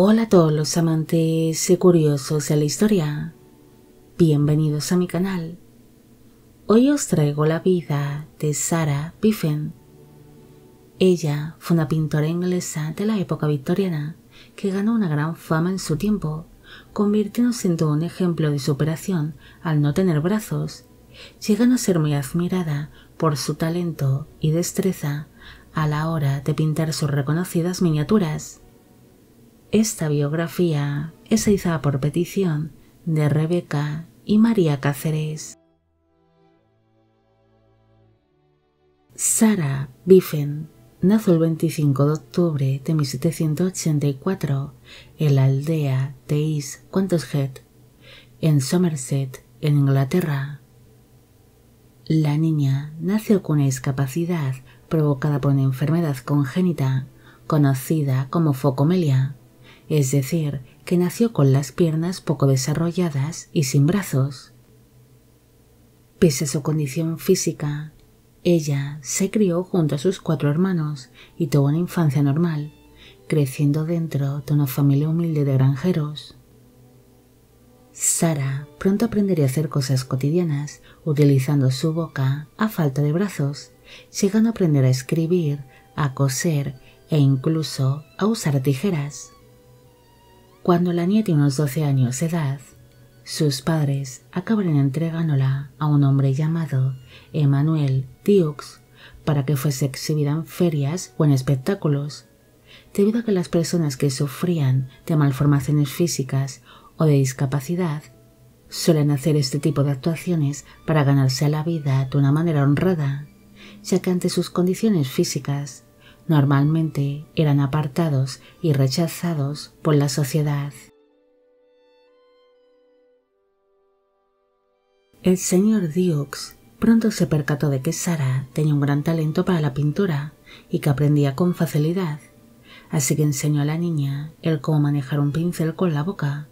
Hola a todos los amantes y curiosos de la historia. Bienvenidos a mi canal. Hoy os traigo la vida de Sarah Biffen. Ella fue una pintora inglesa de la época victoriana que ganó una gran fama en su tiempo, convirtiéndose en todo un ejemplo de superación al no tener brazos, llegando a ser muy admirada por su talento y destreza a la hora de pintar sus reconocidas miniaturas. Esta biografía es realizada por petición de Rebeca y María Cáceres. Sarah Biffen nació el 25 de octubre de 1784 en la aldea de East Quantoshead, en Somerset, en Inglaterra. La niña nació con una discapacidad provocada por una enfermedad congénita conocida como focomelia, es decir, que nació con las piernas poco desarrolladas y sin brazos. Pese a su condición física, ella se crió junto a sus 4 hermanos y tuvo una infancia normal, creciendo dentro de una familia humilde de granjeros. Sarah pronto aprendería a hacer cosas cotidianas utilizando su boca a falta de brazos, llegando a aprender a escribir, a coser e incluso a usar tijeras. Cuando la niña tiene unos 12 años de edad, sus padres acabaron entregándola a un hombre llamado Emmanuel Dukes para que fuese exhibida en ferias o en espectáculos, debido a que las personas que sufrían de malformaciones físicas o de discapacidad suelen hacer este tipo de actuaciones para ganarse la vida de una manera honrada, ya que ante sus condiciones físicas normalmente eran apartados y rechazados por la sociedad. El señor Dukes pronto se percató de que Sarah tenía un gran talento para la pintura y que aprendía con facilidad, así que enseñó a la niña el cómo manejar un pincel con la boca.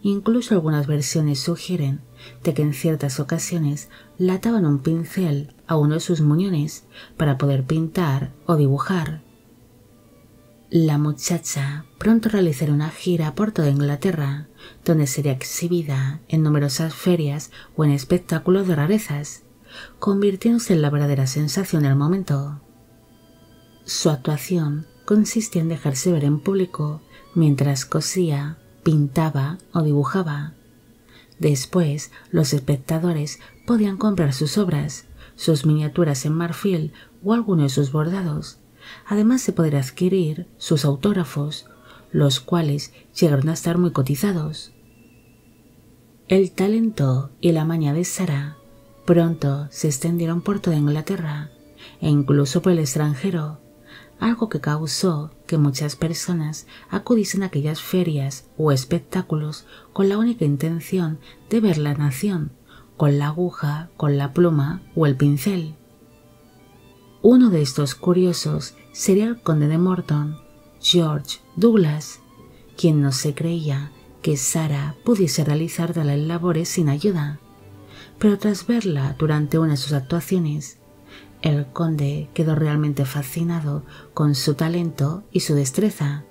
Incluso algunas versiones sugieren de que en ciertas ocasiones le ataban un pincel a uno de sus muñones para poder pintar o dibujar. La muchacha pronto realizará una gira por toda Inglaterra, donde sería exhibida en numerosas ferias o en espectáculos de rarezas, convirtiéndose en la verdadera sensación del momento. Su actuación consistía en dejarse ver en público mientras cosía, pintaba o dibujaba. Después, los espectadores podían comprar sus obras, sus miniaturas en marfil o alguno de sus bordados. Además de poder adquirir sus autógrafos, los cuales llegaron a estar muy cotizados. El talento y la maña de Sarah pronto se extendieron por toda Inglaterra e incluso por el extranjero, algo que causó que muchas personas acudiesen a aquellas ferias o espectáculos con la única intención de ver la nación, con la aguja, con la pluma o el pincel. Uno de estos curiosos sería el conde de Morton, George Douglas, quien no se creía que Sarah pudiese realizar tales labores sin ayuda, pero tras verla durante una de sus actuaciones, el conde quedó realmente fascinado con su talento y su destreza,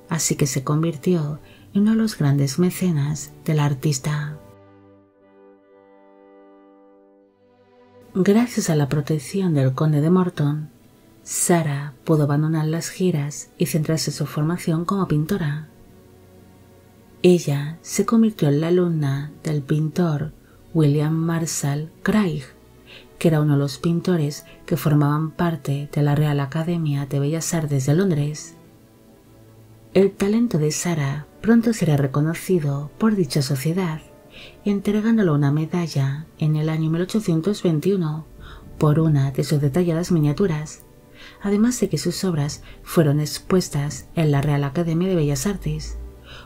así que se convirtió en uno de los grandes mecenas del artista. Gracias a la protección del conde de Morton, Sarah pudo abandonar las giras y centrarse en su formación como pintora. Ella se convirtió en la alumna del pintor William Marshall Craig, que era uno de los pintores que formaban parte de la Real Academia de Bellas Artes de Londres. El talento de Sarah pronto será reconocido por dicha sociedad, entregándole una medalla en el año 1821 por una de sus detalladas miniaturas, además de que sus obras fueron expuestas en la Real Academia de Bellas Artes,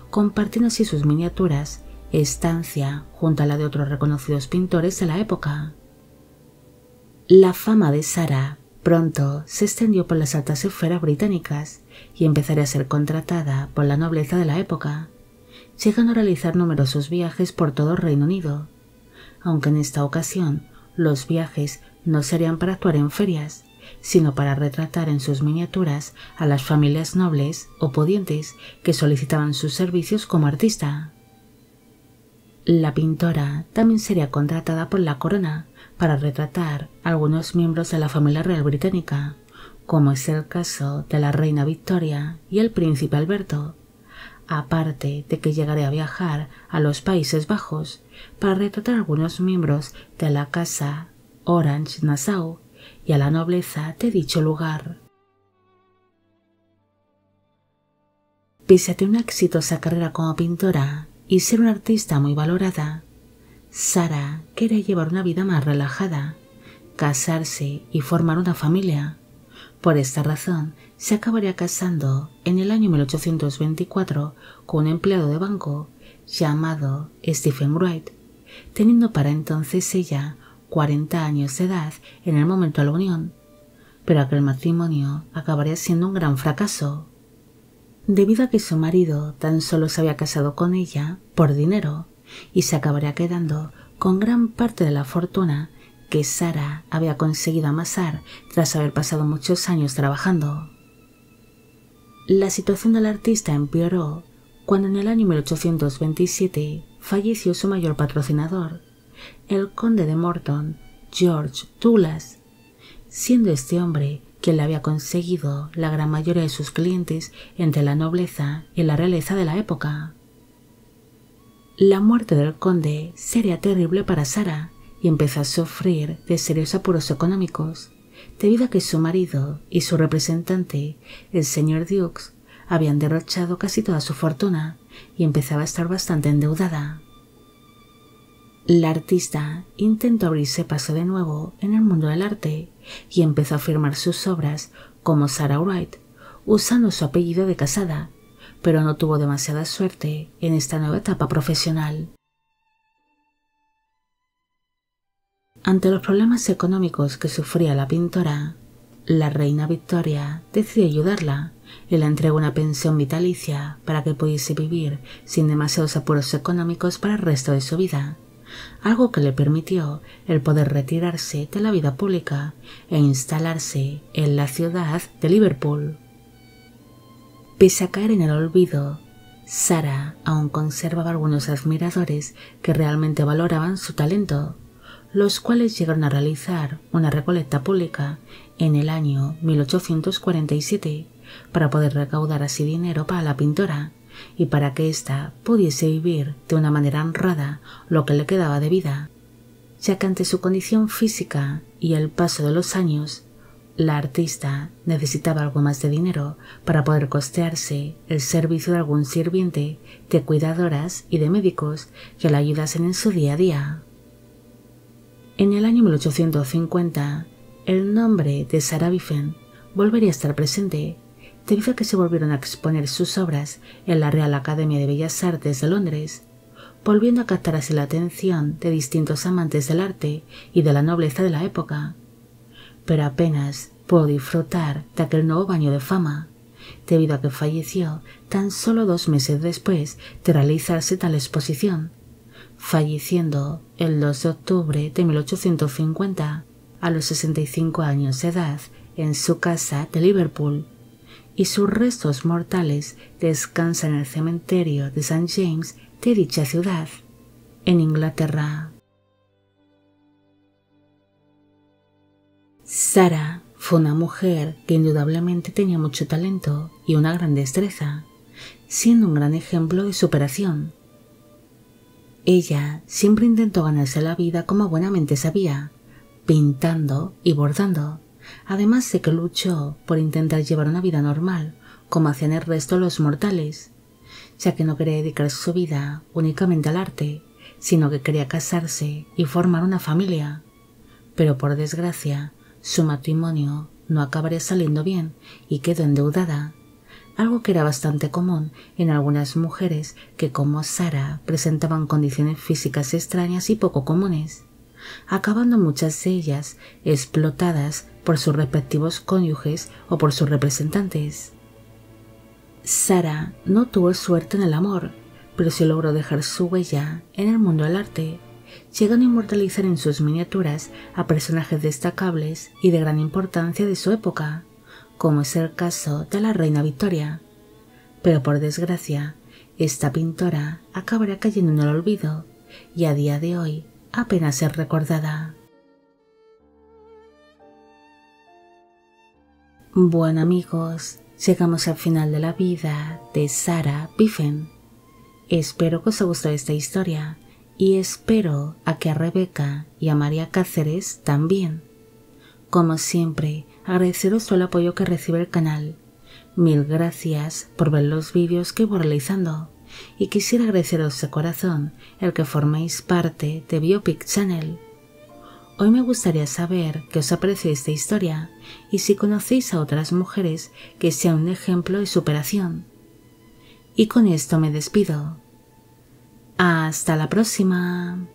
compartiendo así sus miniaturas estancia junto a la de otros reconocidos pintores de la época. La fama de Sarah pronto se extendió por las altas esferas británicas y empezaría a ser contratada por la nobleza de la época, llegando a realizar numerosos viajes por todo el Reino Unido, aunque en esta ocasión los viajes no serían para actuar en ferias, sino para retratar en sus miniaturas a las familias nobles o pudientes que solicitaban sus servicios como artista. La pintora también sería contratada por la corona para retratar a algunos miembros de la familia real británica, como es el caso de la reina Victoria y el príncipe Alberto, aparte de que llegaré a viajar a los Países Bajos para retratar a algunos miembros de la casa Orange-Nassau y a la nobleza de dicho lugar. Pese a tener una exitosa carrera como pintora y ser una artista muy valorada, Sarah quería llevar una vida más relajada, casarse y formar una familia. Por esta razón, se acabaría casando en el año 1824 con un empleado de banco llamado Stephen Wright, teniendo para entonces ella 40 años de edad en el momento de la unión, pero aquel matrimonio acabaría siendo un gran fracaso, debido a que su marido tan solo se había casado con ella por dinero y se acabaría quedando con gran parte de la fortuna que Sarah había conseguido amasar tras haber pasado muchos años trabajando. La situación del artista empeoró cuando en el año 1827 falleció su mayor patrocinador, el conde de Morton, George Douglas, siendo este hombre quien le había conseguido la gran mayoría de sus clientes entre la nobleza y la realeza de la época. La muerte del conde sería terrible para Sarah y empezó a sufrir de serios apuros económicos, debido a que su marido y su representante, el señor Dukes, habían derrochado casi toda su fortuna y empezaba a estar bastante endeudada. La artista intentó abrirse paso de nuevo en el mundo del arte y empezó a firmar sus obras como Sarah Wright, usando su apellido de casada, pero no tuvo demasiada suerte en esta nueva etapa profesional. Ante los problemas económicos que sufría la pintora, la reina Victoria decidió ayudarla y le entregó una pensión vitalicia para que pudiese vivir sin demasiados apuros económicos para el resto de su vida, algo que le permitió el poder retirarse de la vida pública e instalarse en la ciudad de Liverpool. Pese a caer en el olvido, Sarah aún conservaba algunos admiradores que realmente valoraban su talento, los cuales llegaron a realizar una recolecta pública en el año 1847 para poder recaudar así dinero para la pintora y para que ésta pudiese vivir de una manera honrada lo que le quedaba de vida, ya que ante su condición física y el paso de los años, la artista necesitaba algo más de dinero para poder costearse el servicio de algún sirviente, de cuidadoras y de médicos que la ayudasen en su día a día. En el año 1850, el nombre de Sarah Biffen volvería a estar presente, debido a que se volvieron a exponer sus obras en la Real Academia de Bellas Artes de Londres, volviendo a captar así la atención de distintos amantes del arte y de la nobleza de la época. Pero apenas pudo disfrutar de aquel nuevo baño de fama, debido a que falleció tan solo 2 meses después de realizarse tal exposición, falleciendo el 2 de octubre de 1850 a los 65 años de edad en su casa de Liverpool, y sus restos mortales descansan en el cementerio de St. James de dicha ciudad, en Inglaterra. Sarah fue una mujer que indudablemente tenía mucho talento y una gran destreza, siendo un gran ejemplo de superación. Ella siempre intentó ganarse la vida como buenamente sabía, pintando y bordando, además de que luchó por intentar llevar una vida normal, como hacían el resto de los mortales, ya que no quería dedicar su vida únicamente al arte, sino que quería casarse y formar una familia. Pero por desgracia, su matrimonio no acabaría saliendo bien y quedó endeudada, algo que era bastante común en algunas mujeres que, como Sarah, presentaban condiciones físicas extrañas y poco comunes, acabando muchas de ellas explotadas por sus respectivos cónyuges o por sus representantes. Sarah no tuvo suerte en el amor, pero sí logró dejar su huella en el mundo del arte, llegan a inmortalizar en sus miniaturas a personajes destacables y de gran importancia de su época, como es el caso de la reina Victoria. Pero por desgracia, esta pintora acabará cayendo en el olvido y a día de hoy apenas es recordada. Bueno amigos, llegamos al final de la vida de Sarah Biffen. Espero que os haya gustado esta historia y espero a que a Rebeca y a María Cáceres también. Como siempre, agradeceros todo el apoyo que recibe el canal. Mil gracias por ver los vídeos que voy realizando y quisiera agradeceros de corazón el que forméis parte de Biopic Channel. Hoy me gustaría saber qué os ha parecido esta historia y si conocéis a otras mujeres que sean un ejemplo de superación. Y con esto me despido. ¡Hasta la próxima!